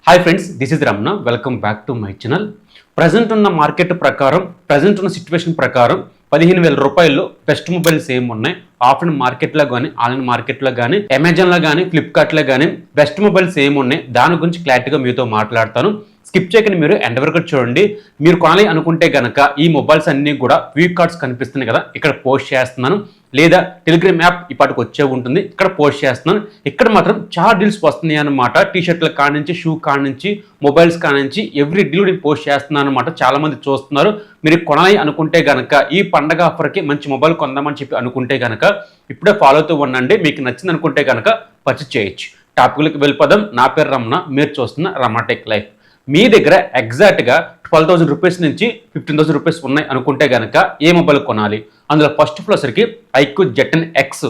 Hi friends, this is Ramana. Welcome back to my channel. Present ఉన్న market ప్రకారం, present ఉన్న situation ప్రకారం 15,000 రూపాయల్లో బెస్ట్ మొబైల్స్ ఏమి ఉన్నాయి ఆఫ్లైన్ మార్కెట్లో కానీ, ఆన్లైన్ మార్కెట్లో కానీ, అమెజాన్లో కానీ, ఫ్లిప్కార్ట్లో కానీ బెస్ట్ మొబైల్స్ ఏమి ఉన్నాయి దాని గురించి క్లారిటీగా మీతో మాట్లాడతాను. స్కిప్ చేయకుండా మీరు ఎండ్ వరకు చూడండి. మీరు కొనాలి అనుకుంటే కనుక ఈ మొబైల్స్ అన్నీ కూడా వ్యూ కార్డ్స్ కనిపిస్తున్నాయి కదా, ఇక్కడ పోస్ట్ చేస్తున్నాను. లేదా టెలిగ్రామ్ యాప్ ఇప్పటికి వచ్చే ఉంటుంది, ఇక్కడ పోస్ట్ చేస్తున్నాను. ఇక్కడ మాత్రం చాలా డీల్స్ వస్తున్నాయి అనమాట. టీషర్ట్ల కానించి, షూ కానించి, మొబైల్స్ కానించి ఎవ్రీ డీల్ నేను పోస్ట్ చేస్తున్నాను అనమాట. చాలా మంది చూస్తున్నారు. మీరు కొనాలి అనుకుంటే కనుక ఈ పండగ ఆఫర్కి మంచి మొబైల్ కొందామని చెప్పి అనుకుంటే కనుక ఇప్పుడే ఫాలో అవుతూ ఉండండి. మీకు నచ్చింది అనుకుంటే కనుక పర్చేస్ చేయొచ్చు. టాపిక్లకు వెళ్ళిపోదాం. నా పేరు రమణ, మీరు చూస్తున్న రమణ టెక్ లైఫ్. మీ దగ్గర ఎగ్జాక్ట్గా 12,000 రూపీస్ నుంచి 15,000 రూపీస్ ఉన్నాయి అనుకుంటే కనుక ఏ మొబైల్ కొనాలి? అందులో ఫస్ట్ ఫ్లోసర్కి ఐక్యూ జెడ్10 ఎక్స్.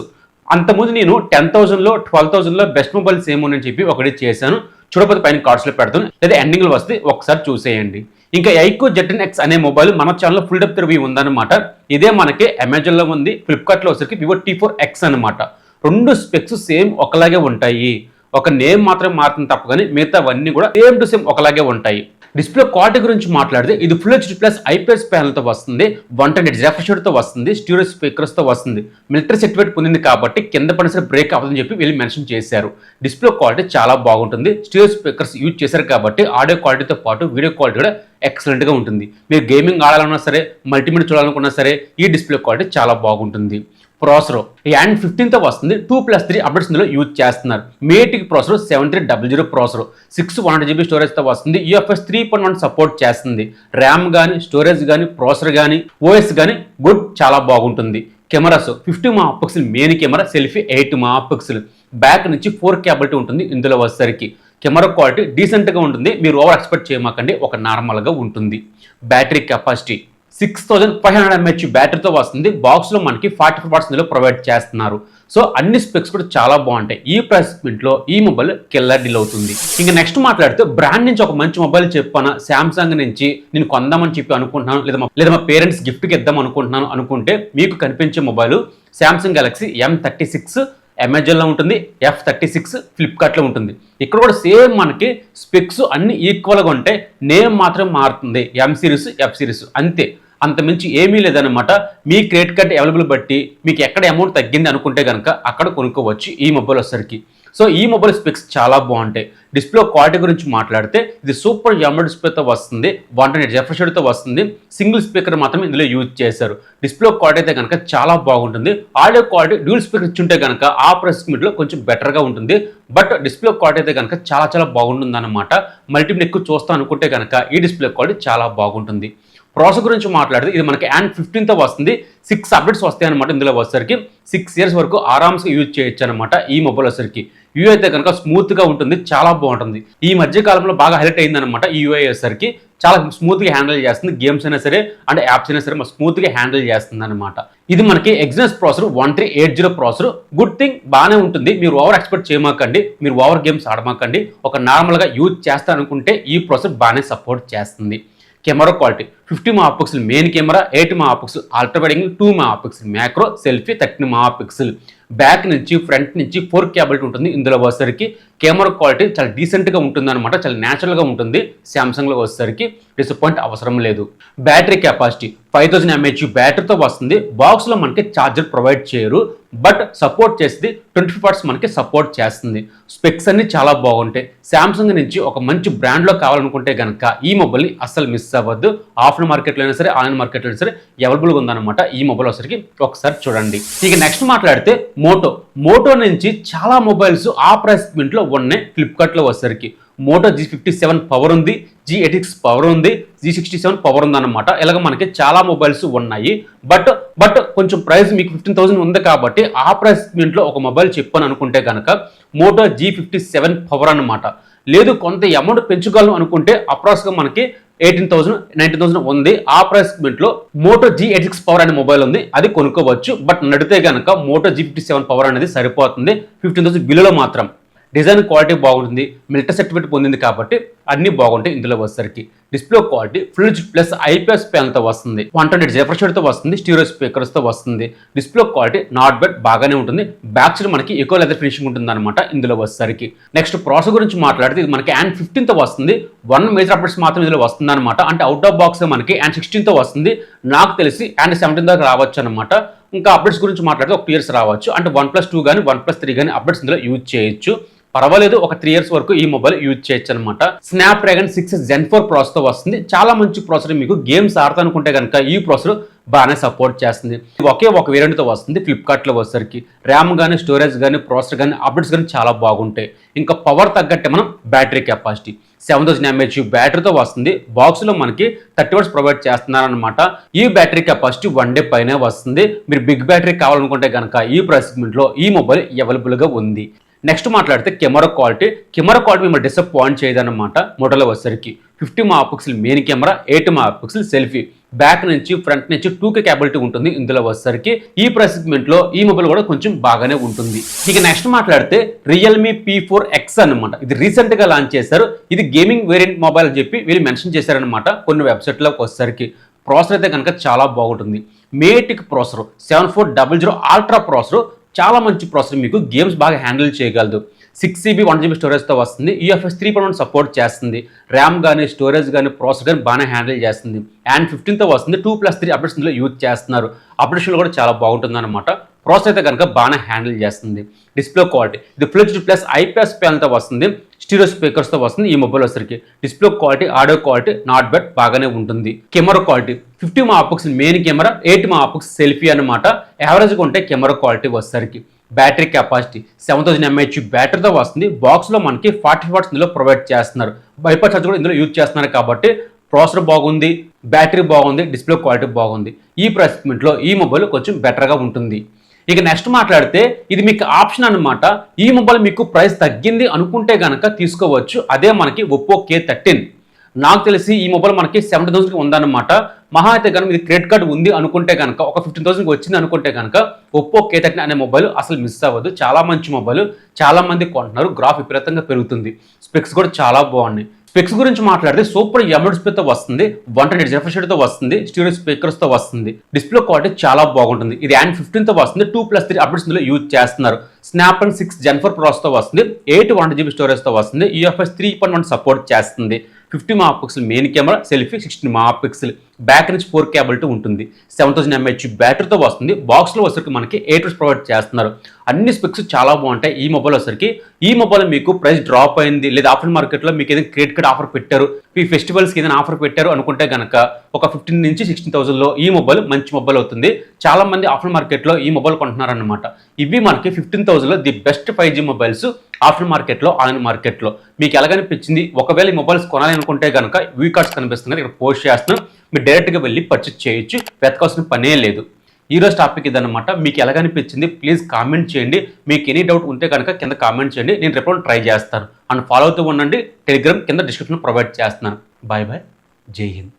అంతకుముందు నేను 10,000లో 12,000లో బెస్ట్ మొబైల్స్ ఏమోనని చెప్పి ఒకటి చేశాను. చూడకపోతే పైన కార్డ్స్లో పెడతాను, లేదా ఎండింగ్లో వస్తే ఒకసారి చూసేయండి. ఇంకా ఐక్యూ జెడ్10 ఎక్స్ అనే మొబైల్ మన ఛానల్లో ఫుల్ డెప్త్ రివ్యూ ఉందన్నమాట. ఇదే మనకి అమెజాన్లో ఉంది, ఫ్లిప్కార్ట్లో వచ్చరికి వివో T4X అనమాట. రెండు స్పెక్స్ సేమ్ ఒకలాగే ఉంటాయి. ఒక నేమ్ మాత్రమే మారుతుంది తప్ప కానీ మిగతావన్నీ కూడా సేమ్ టు సేమ్ ఒకలాగే ఉంటాయి. డిస్ప్లే క్వాలిటీ గురించి మాట్లాడితే ఇది ఫుల్ హెచ్డీ ప్లస్ ఐపీఎస్ ప్యానల్తో వస్తుంది, 120 రిఫ్రెష్ రేట్తో వస్తుంది, స్టీరియో స్పీకర్స్తో వస్తుంది. మిలిటరీ సర్టిఫికేట్ పొందింది కాబట్టి కింద పడిన సరే బ్రేక్ అవ్వదని చెప్పి వీళ్ళు మెన్షన్ చేశారు. డిస్ప్లే క్వాలిటీ చాలా బాగుంటుంది. స్టీరియో స్పీకర్స్ యూజ్ చేశారు కాబట్టి ఆడియో క్వాలిటీతో పాటు వీడియో క్వాలిటీ కూడా ఎక్సలెంట్గా ఉంటుంది. మీరు గేమింగ్ ఆడాలన్నా సరే, మల్టీమీడియా చూడాలనుకున్నా సరే ఈ డిస్ప్లే క్వాలిటీ చాలా బాగుంటుంది. ప్రాసెసర్ ఈ అండ్ 15తో వస్తుంది. 2+3 అప్డేట్స్ ఇందులో యూజ్ చేస్తున్నారు. మేటిక్ ప్రాసెసర్ 7300 ప్రాసెసర్, 6/100GB స్టోరేజ్తో వస్తుంది. UFS 3.1 సపోర్ట్ చేస్తుంది. ర్యామ్ కానీ, స్టోరేజ్ కానీ, ప్రాసెసర్ కానీ, ఓఎస్ కానీ గుడ్, చాలా బాగుంటుంది. Cameras 50 megapixel main camera, selfie 8 megapixel, back నుంచి 4K కేబిలిటీ ఉంటుంది. ఇందులో వచ్చేసరికి కెమెరా క్వాలిటీ డీసెంట్గా ఉంటుంది. మీరు ఓవర్ ఎక్స్పెక్ట్ చేయమాకండి, ఒక నార్మల్గా ఉంటుంది. బ్యాటరీ కెపాసిటీ 6500 mAh బ్యాటరీతో వస్తుంది. బాక్స్లో మనకి 44 వాట్స్ ఇందులో ప్రొవైడ్ చేస్తున్నారు. సో అన్ని స్పెక్స్ కూడా చాలా బాగుంటాయి. ఈ ప్రైస్ పాయింట్లో ఈ మొబైల్ కిల్లర్ డీల్ అవుతుంది. ఇంకా నెక్స్ట్ మాట్లాడితే బ్రాండ్ నుంచి ఒక మంచి మొబైల్ చెప్పాను. శాంసంగ్ నుంచి నేను కొందామని చెప్పి అనుకుంటున్నాను, లేదా మా పేరెంట్స్ గిఫ్ట్కి ఇద్దాం అనుకుంటున్నాను అనుకుంటే మీకు కనిపించే మొబైల్ శాంసంగ్ గెలాక్సీ M36 అమెజాన్లో ఉంటుంది, F36 ఫ్లిప్కార్ట్లో ఉంటుంది. ఇక్కడ కూడా సేమ్ మనకి స్పెక్స్ అన్ని ఈక్వల్గా ఉంటాయి. నేమ్ మాత్రం మారుతుంది, M సిరీస్, F సిరీస్, అంతే. అంత మించి ఏమీ లేదనమాట. మీ క్రెడిట్ కార్డ్ అవైలబుల్ బట్టి మీకు ఎక్కడ అమౌంట్ తగ్గింది అనుకుంటే కనుక అక్కడ కొనుక్కోవచ్చు ఈ మొబైల్ వచ్చేసరికి. సో ఈ మొబైల్ స్పెక్స్ చాలా బాగుంటాయి. డిస్ప్లే క్వాలిటీ గురించి మాట్లాడితే ఇది సూపర్ AMOLED డిస్ప్లేతో వస్తుంది, 120 రిఫ్రెష్ రేట్తో వస్తుంది. సింగిల్ స్పీకర్ మాత్రమే ఇందులో యూజ్ చేశారు. డిస్ప్లే క్వాలిటీ అయితే కనుక చాలా బాగుంటుంది. ఆడియో క్వాలిటీ డ్యూల్ స్పీకర్ ఇచ్చుంటే కనుక ఆ ప్రైస్ మీట్లో కొంచెం బెటర్గా ఉంటుంది. బట్ డిస్ప్లే క్వాలిటీ అయితే కనుక చాలా చాలా బాగుంటుంది అనమాట. మల్టీమీడియా ఎక్కువ చూస్తాను అనుకుంటే కనుక ఈ డిస్ప్లే క్వాలిటీ చాలా బాగుంటుంది. ప్రాసెసర్ గురించి మాట్లాడితే ఇది మనకి అండ్ 15తో వస్తుంది. 6 అప్డేట్స్ వస్తాయి అనమాట. ఇందులో వచ్చేసరికి 6 ఇయర్స్ వరకు ఆరామ్స్గా యూజ్ చేయొచ్చు అనమాట ఈ మొబైల్ వచ్చేసరికి. యూఐ అయితే కనుక స్మూత్గా ఉంటుంది, చాలా బాగుంటుంది. ఈ మధ్య కాలంలో బాగా హైలైట్ అయిందనమాట ఈ యూఐ వచ్చేసరికి. చాలా స్మూత్గా హ్యాండిల్ చేస్తుంది. గేమ్స్ అయినా సరే అంటే యాప్స్ అయినా సరే స్మూత్గా హ్యాండిల్ చేస్తుంది అనమాట. ఇది మనకి Exynos processor 1380 processor. Good thing, బాగానే ఉంటుంది. మీరు ఓవర్ ఎక్స్పెక్ట్ చేయమాకండి, మీరు ఓవర్ గేమ్స్ ఆడమాకండి. ఒక నార్మల్గా యూజ్ చేస్తా అనుకుంటే ఈ ప్రాసెసర్ బాగానే సపోర్ట్ చేస్తుంది. Camera quality 50 megapixel main camera, 8 megapixel ultra wide angle, 2 megapixel macro, selfie 13 megapixel. Back నుంచి ఫ్రంట్ నుంచి 4K కేబిలిటీ ఉంటుంది. ఇందులో వచ్చేసరికి కెమెరా క్వాలిటీ చాలా డీసెంట్గా ఉంటుంది అనమాట, చాలా న్యాచురల్గా ఉంటుంది. శాంసంగ్లో వచ్చేసరికి డిసప్పాయింట్ అవసరం లేదు. బ్యాటరీ కెపాసిటీ 5000 mAh బ్యాటరీతో వస్తుంది. బాక్స్లో మనకి ఛార్జర్ ప్రొవైడ్ చేయరు, బట్ సపోర్ట్ చేస్తుంది. 25 వాట్స్ మనకి సపోర్ట్ చేస్తుంది. స్పెక్స్ అన్ని చాలా బాగుంటాయి. శాంసంగ్ నుంచి ఒక మంచి బ్రాండ్లో కావాలనుకుంటే కనుక ఈ మొబైల్ని అస్సలు మిస్ అవ్వద్దు. ఆఫ్లైన్ మార్కెట్లో అయినా సరే, ఆన్లైన్ మార్కెట్లో అయినా సరే అవైలబుల్గా ఉందన్నమాట ఈ మొబైల్ వచ్చరికి. ఒకసారి చూడండి. ఇక నెక్స్ట్ మాట్లాడితే మోటో నుంచి చాలా మొబైల్స్ ఆ ప్రైస్ పాయింట్లో ఉన్నాయి. ఫ్లిప్కార్ట్లో వచ్చేసరికి మోటో G57 పవర్ ఉంది, G86 పవర్ ఉంది, G67 పవర్ ఉంది అనమాట. ఇలాగ మనకి చాలా మొబైల్స్ ఉన్నాయి. బట్ కొంచెం ప్రైస్ మీకు 15,000 ఉంది కాబట్టి ఆ ప్రైస్ పాయింట్లో ఒక మొబైల్ చెప్పాను అనుకుంటే కనుక మోటో G57 పవర్ అనమాట. లేదు కొంత అమౌంట్ పెంచుకోవాలను అనుకుంటే అప్రాక్స్గా మనకి 18,000, 19,000 ఉంది. ఆ ప్రైస్ పాయింట్లో మోటో G86 పవర్ అనే మొబైల్ ఉంది, అది కొనుక్కోవచ్చు. బట్ నడితే కనుక మోటో G57 పవర్ అనేది సరిపోతుంది 15,000 బిలోలో మాత్రం. డిజైన్ క్వాలిటీ బాగుంటుంది, మిలిటరీ సర్టిఫికేట్ పొందింది కాబట్టి అన్ని బాగుంటాయి. ఇందులో వచ్చేసరికి display quality full plus IPS ప్యానల్తో వస్తుంది, 120 రిఫ్రెష్ తో వస్తుంది, స్టీరియో స్పీకర్స్ తో వస్తుంది. డిస్ప్లే క్వాలిటీ నాట్ బ్యాడ్, బాగానే ఉంటుంది. బ్యాక్ సైడ్ మనకి ఎక్కువ లెదర్ ఫినిషింగ్ ఉంటుంది అనమాట ఇందులో వచ్చేసరికి. నెక్స్ట్ ప్రాసెసర్ గురించి మాట్లాడితే ఇది మనకి Android 15 తో వస్తుంది. 1 మేజర్ అప్డేట్స్ మాత్రం ఇందులో వస్తుంది అనమాట. అంటే అవుట్ ఆఫ్ బాక్స్ మనకి Android 16 తో వస్తుంది. నాకు తెలిసి Android 17 దాకా రావచ్చు అనమాట. ఇంకా అప్డేట్స్ గురించి మాట్లాడితే ఒక 2 years రావచ్చు. అంటే 1+2 కానీ 1+3 కానీ అప్డేట్స్ ఇందులో యూజ్ చేయొచ్చు. పర్వాలేదు, ఒక 3 years వరకు ఈ మొబైల్ యూజ్ చేయొచ్చు అనమాట. స్నాప్డ్రాగన్ 6 Gen 4 ప్రాసెసర్ తో వస్తుంది. చాలా మంచి ప్రాసెసర్. మీకు గేమ్స్ ఆడతానుకుంటే కనుక ఈ ప్రాసెసర్ బాగానే సపోర్ట్ చేస్తుంది. ఒకే ఒక వేరియంట్ తో వస్తుంది ఫ్లిప్కార్ట్ లో వచ్చేసరికి. ర్యామ్ కానీ స్టోరేజ్ కానీ ప్రాసెసర్ కానీ అప్డేట్స్ కానీ చాలా బాగుంటాయి. ఇంకా పవర్ తగ్గట్టే మనం బ్యాటరీ కెపాసిటీ 7000 mAh బ్యాటరీతో వస్తుంది. బాక్స్ లో మనకి 30 watts ప్రొవైడ్ చేస్తున్నారనమాట. ఈ బ్యాటరీ కెపాసిటీ 1 day పైనే వస్తుంది. మీరు బిగ్ బ్యాటరీ కావాలనుకుంటే కనుక ఈ ప్రైస్ సెగ్మెంట్ లో ఈ మొబైల్ అవైలబుల్ గా ఉంది. నెక్స్ట్ మాట్లాడితే కెమెరా క్వాలిటీ మిమ్మల్ని డిసప్పాయింట్ చేయదన్నమాట. మోటోలో వచ్చేసరికి 50 MP main camera, 8 MP selfie, back నుంచి ఫ్రంట్ నుంచి 2K కేబిలిటీ ఉంటుంది ఇందులో వచ్చేసరికి. ఈ ప్రైస్ సెగ్మెంట్ లో ఈ మొబైల్ కూడా కొంచెం బాగానే ఉంటుంది. ఇక నెక్స్ట్ మాట్లాడితే రియల్మీ P4X అనమాట. ఇది రీసెంట్ గా లాంచ్ చేశారు. ఇది గేమింగ్ వేరియంట్ మొబైల్ అని చెప్పి వీళ్ళు మెన్షన్ చేశారనమాట కొన్ని వెబ్సైట్లోకి వచ్చేసరికి. ప్రాసెసర్ అయితే కనుక చాలా బాగుంటుంది. మేటిక్ ప్రాసెసర్ 7400 అల్ట్రా ప్రాసెసర్, చాలా మంచి ప్రాసెసర్. మీకు గేమ్స్ బాగా హ్యాండిల్ చేయగలదు. 6GB 1GB స్టోరేజ్తో వస్తుంది. UFS 3.1 సపోర్ట్ చేస్తుంది. ర్యామ్ కానీ స్టోరేజ్ కానీ ప్రాసెసర్ కానీ బాగానే హ్యాండిల్ చేస్తుంది. Android 15తో వస్తుంది. 2+3 అప్డేట్స్ ఇందులో యూజ్ చేస్తున్నారు. అప్డేషన్ కూడా చాలా బాగుంటుంది అనమాట. ప్రాసెసర్ అయితే కనుక బాగానే హ్యాండిల్ చేస్తుంది. డిస్ప్లే క్వాలిటీ ఇది ఫుల్ ప్లస్ ఐపీఎస్ ప్యానల్తో వస్తుంది. స్టీరియో స్పీకర్స్తో వస్తుంది ఈ మొబైల్ వచ్చరికి. Display quality audio quality not bad, బాగానే ఉంటుంది. Camera quality 50 MP main camera, 8 MP selfie అనమాట. యావరేజ్గా ఉంటే కెమెరా క్వాలిటీ వచ్చేసరికి. బ్యాటరీ కెపాసిటీ 7000 mAh బ్యాటరీతో వస్తుంది. బాక్స్లో మనకి 40 watts ఇందులో ప్రొవైడ్ చేస్తున్నారు. బైపాస్ ఛార్జ్ కూడా ఇందులో యూజ్ చేస్తున్నారు కాబట్టి ప్రాసెసర్ బాగుంది, బ్యాటరీ బాగుంది, డిస్ప్లే క్వాలిటీ బాగుంది. ఈ ప్రైస్ సెగ్మెంట్లో ఈ మొబైల్ కొంచెం బెటర్గా ఉంటుంది. ఇక నెక్స్ట్ మాట్లాడితే ఇది మీకు ఆప్షన్ అనమాట. ఈ మొబైల్ మీకు ప్రైస్ తగ్గింది అనుకుంటే కనుక తీసుకోవచ్చు. అదే మనకి ఒప్పో K13. నాకు తెలిసి ఈ మొబైల్ మనకి 70,000కి ఉందన్నమాట. మహా అయితే కనుక ఇది క్రెడిట్ కార్డు ఉంది అనుకుంటే కనుక ఒక 15,000కి వచ్చింది అనుకుంటే కనుక ఒప్పో K13 అనే మొబైల్ అసలు మిస్ అవ్వదు. చాలా మంచి మొబైల్, చాలా మంది కొంటున్నారు. గ్రాఫ్ విపరీతంగా పెరుగుతుంది. స్పెక్స్ కూడా చాలా బాగున్నాయి. స్పెక్స్ గురించి మాట్లాడితే సూపర్ AMOLED డిస్ప్లేతో వస్తుంది, 120 రిఫ్రెష్ రేట్తో వస్తుంది, స్టీరియో స్పీకర్స్తో వస్తుంది. డిస్ప్లే క్వాలిటీ చాలా బాగుంటుంది. ఇది Android 15తో వస్తుంది. 2+3 అప్డేట్స్ ఇందులో యూజ్ చేస్తున్నారు. స్నాప్డ్రాగన్ 6 Gen 4 ప్రాసెసర్తో వస్తుంది. 8 1GB స్టోరేజ్తో వస్తుంది. UFS 3.1 సపోర్ట్ చేస్తుంది. 50 MP main camera, selfie 16 MP, back నుంచి 4 కేబిలిటీ ఉంటుంది. 7000 mAh బ్యాటరీతో వస్తుంది. బాక్స్లో వచ్చరికి మనకి 8 watts ప్రొవైడ్ చేస్తున్నారు. అన్ని స్పెక్స్ చాలా బాగుంటాయి ఈ మొబైల్ వచ్చరికి. ఈ మొబైల్ మీకు ప్రైస్ డ్రాప్ అయింది లేదా ఆఫర్ మార్కెట్లో మీకు ఏదైనా క్రెడిట్ కార్డ్ ఆఫర్ పెట్టారు, ఈ ఫెస్టివల్స్కి ఏదైనా ఆఫర్ పెట్టారు అనుకుంటే కనుక ఒక 15 నుంచి 16,000లో ఈ మొబైల్ మంచి మొబైల్ అవుతుంది. చాలా మంది ఆఫర్ మార్కెట్లో ఈ మొబైల్ కొంటున్నారన్నమాట. ఇవి మనకి 15,000లో the best 5G mobiles offer మార్కెట్లో, ఆన్లైన్ మార్కెట్లో. మీకు ఎలాగనిపించింది? ఒకవేళ ఈ మొబైల్స్ కొనాలి అనుకుంటే కనుక వీ కార్డ్స్ కనిపిస్తుంది, ఇక్కడ పోస్ట్ చేస్తున్నాం. మీరు డైరెక్ట్గా వెళ్ళి పర్చేస్ చేయొచ్చు, వెతకాల్సిన పనే లేదు. ఈరోజు టాపిక్ ఇదన్నమాట. మీకు ఎలాగనిపించింది ప్లీజ్ కామెంట్ చేయండి. మీకు ఎనీ డౌట్ ఉంటే కనుక కింద కామెంట్ చేయండి, నేను రిప్లై ట్రై చేస్తాను. అండ్ ఫాలో అవుతూ ఉండండి. టెలిగ్రామ్ కింద డిస్క్రిప్షన్ ప్రొవైడ్ చేస్తున్నాను. బాయ్ బాయ్, జై హింద్.